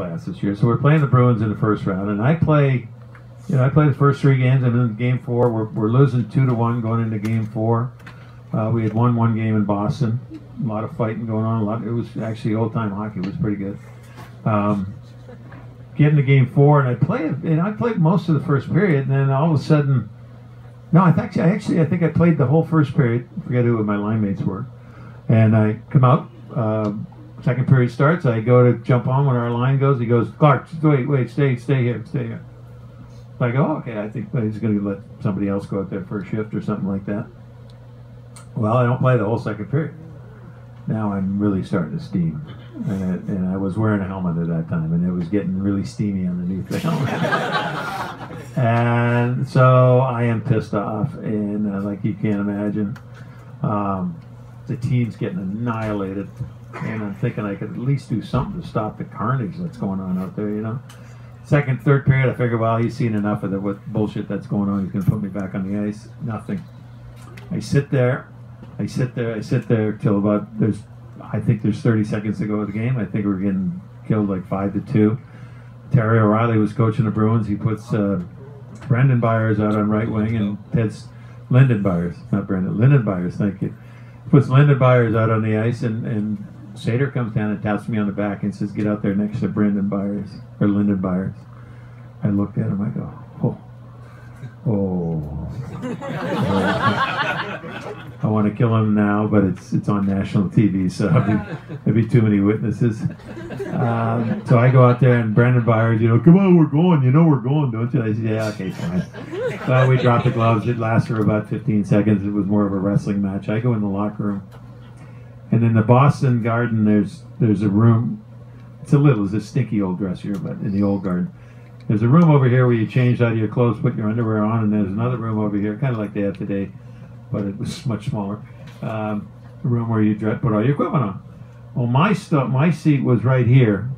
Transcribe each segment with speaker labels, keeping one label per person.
Speaker 1: playoffs this year. So we're playing the Bruins in the first round, and I play the first 3 games. I'm in game 4. We're losing 2-1 going into game 4. We had won 1 game in Boston. A lot of fighting going on. It was actually old-time hockey. It was pretty good. Get into game 4, and I played most of the first period, and then all of a sudden, I think I played the whole first period. I forget who my line mates were. And I come out, second period starts, I go to jump on when our line goes. He goes, "Clark, wait, stay here. I go, oh, okay, I think he's going to let somebody else go out there for a shift or something like that. Well, I don't play the whole second period. Now I'm really starting to steam. And I was wearing a helmet at that time, and it was getting really steamy underneath the helmet. And so I am pissed off, and like you can't imagine, the team's getting annihilated, and I'm thinking I could at least do something to stop the carnage that's going on out there, you know. Second, third period, I figured, well, he's seen enough of the bullshit that's going on. He's going to put me back on the ice. Nothing. I sit there till about, I think there's 30 seconds to go of the game. I think we're getting killed like 5-2. Terry O'Reilly was coaching the Bruins. He puts Brendan Byers out on right wing, and Ted's Lyndon Byers, not Brendan, Lyndon Byers, thank you. Puts Lyndon Byers out on the ice, and Sater comes down and taps me on the back and says, "Get out there next to Brendan Byers, or Lyndon Byers." I looked at him, I go, oh. I want to kill him now, but it's on national TV, so there'd be too many witnesses. So I go out there, and Brendan Byers, "Come on, we're going. We're going, don't you?" I said, "Yeah, okay, fine." Well, we dropped the gloves. It lasted for about 15 seconds. It was more of a wrestling match. I go in the locker room, and in the Boston Garden, there's a room. It's a stinky old dressing room, but in the old Garden. There's a room over here where you change out of your clothes, put your underwear on, and there's another room over here, kind of like they have today, but it was much smaller. A room where you put all your equipment on. Well, my seat was right here,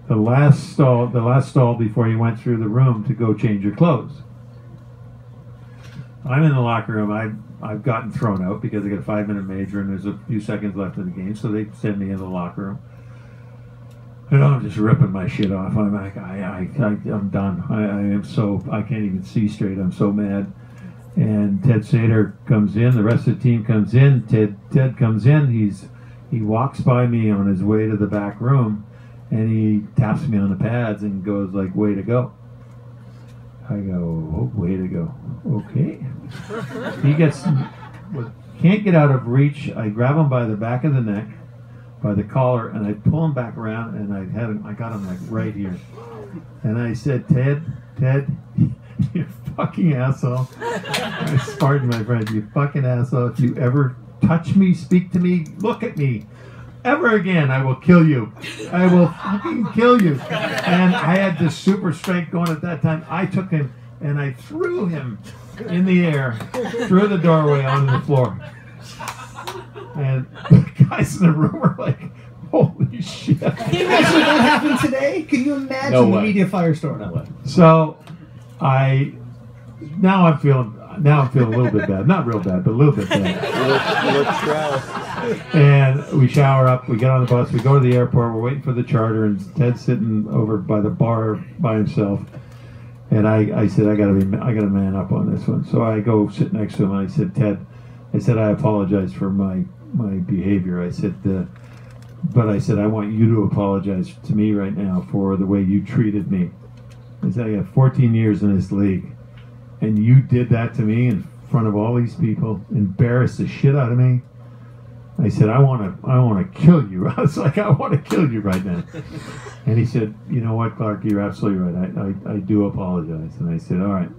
Speaker 1: the last stall before you went through the room to go change your clothes. I'm in the locker room. I've gotten thrown out because I got a 5-minute major and there's a few seconds left in the game, so they send me in the locker room. And I'm just ripping my shit off. I'm like, I'm done. I can't even see straight. I'm so mad. And Ted Sater comes in. The rest of the team comes in. Ted comes in. He walks by me on his way to the back room, and he taps me on the pads and goes like, "Way to go." I go, "Oh, way to go." Okay. He can't get out of reach. I grab him by the back of the neck, by the collar, and I pull him back around, and I got him like right here. And I said, Ted, you fucking asshole. Pardon my French, you fucking asshole. If you ever touch me, speak to me, look at me ever again, I will kill you. I will fucking kill you. And I had this super strength going at that time. I took him and I threw him in the air, through the doorway onto the floor. And the guys in the room were like, holy shit.
Speaker 2: Can you imagine what happened today? Can you imagine the media firestorm?
Speaker 1: No way. So now I'm feeling a little bit bad. Not real bad, but a little bit bad.
Speaker 3: You look stressed.
Speaker 1: And we shower up, we get on the bus, we go to the airport, we're waiting for the charter, and Ted's sitting over by the bar by himself. And I said, I gotta man up on this one. So I go sit next to him, and I said, Ted, I apologize for my behavior. I said, but I said, I want you to apologize to me right now for the way you treated me. I said, I got 14 years in this league, and you did that to me in front of all these people, embarrassed the shit out of me. I said, I want to kill you. I was like, I want to kill you right now. And he said, you know what, Clark, you're absolutely right. I do apologize. And I said, all right.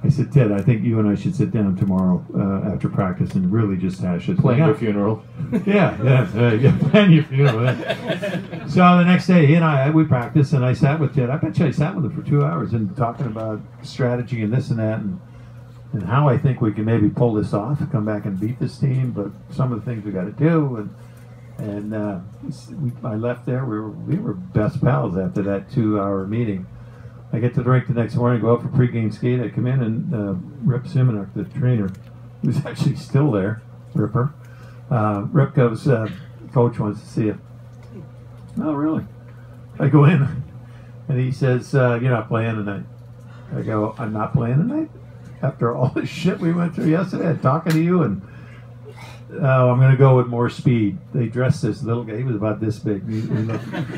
Speaker 1: I said, Ted, I think you and I should sit down tomorrow after practice and really just hash it.
Speaker 3: Plan your funeral.
Speaker 1: Yeah, plan your funeral. So the next day, he and we practiced, and I sat with Ted. I bet you I sat with him for 2 hours and talking about strategy and this and that, and how I think we can maybe pull this off, come back and beat this team, but some of the things we got to do. And I left there. We were best pals after that 2-hour meeting. I get to the rink the next morning, go out for pregame skate. I come in, and Rip Simonuk, the trainer, who's actually still there, Ripper. Rip goes, Coach wants to see you. Oh, really? I go in. And he says, "You're not playing tonight." I go, "I'm not playing tonight? After all the shit we went through yesterday, talking to you, and I'm going to go with more speed." They dressed this little guy. He was about this big.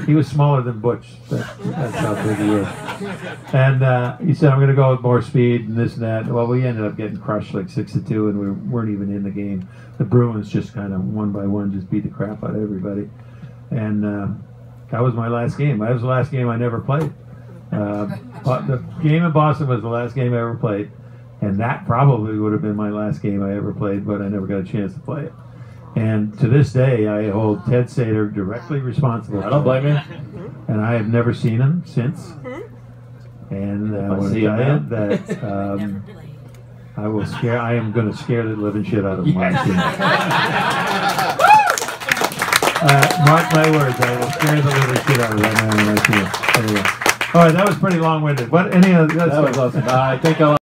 Speaker 1: He was smaller than Butch. That's how big he was. And he said, "I'm going to go with more speed and this and that." Well, we ended up getting crushed like 6-2, and we weren't even in the game. The Bruins just kind of one by one just beat the crap out of everybody. And that was my last game. That was the last game I never played. But the game in Boston was the last game I ever played. And that probably would have been my last game I ever played, but I never got a chance to play it. And to this day, I hold Ted Sater directly responsible.
Speaker 3: I don't blame you.
Speaker 1: And I have never seen him since. And I want to tell you that I am going to scare the living shit out of him. Mark my words, I will scare the living shit out of that man when I see him. Anyway. All right, that was pretty long-winded. What? Any other?
Speaker 3: That was awesome. I think I'll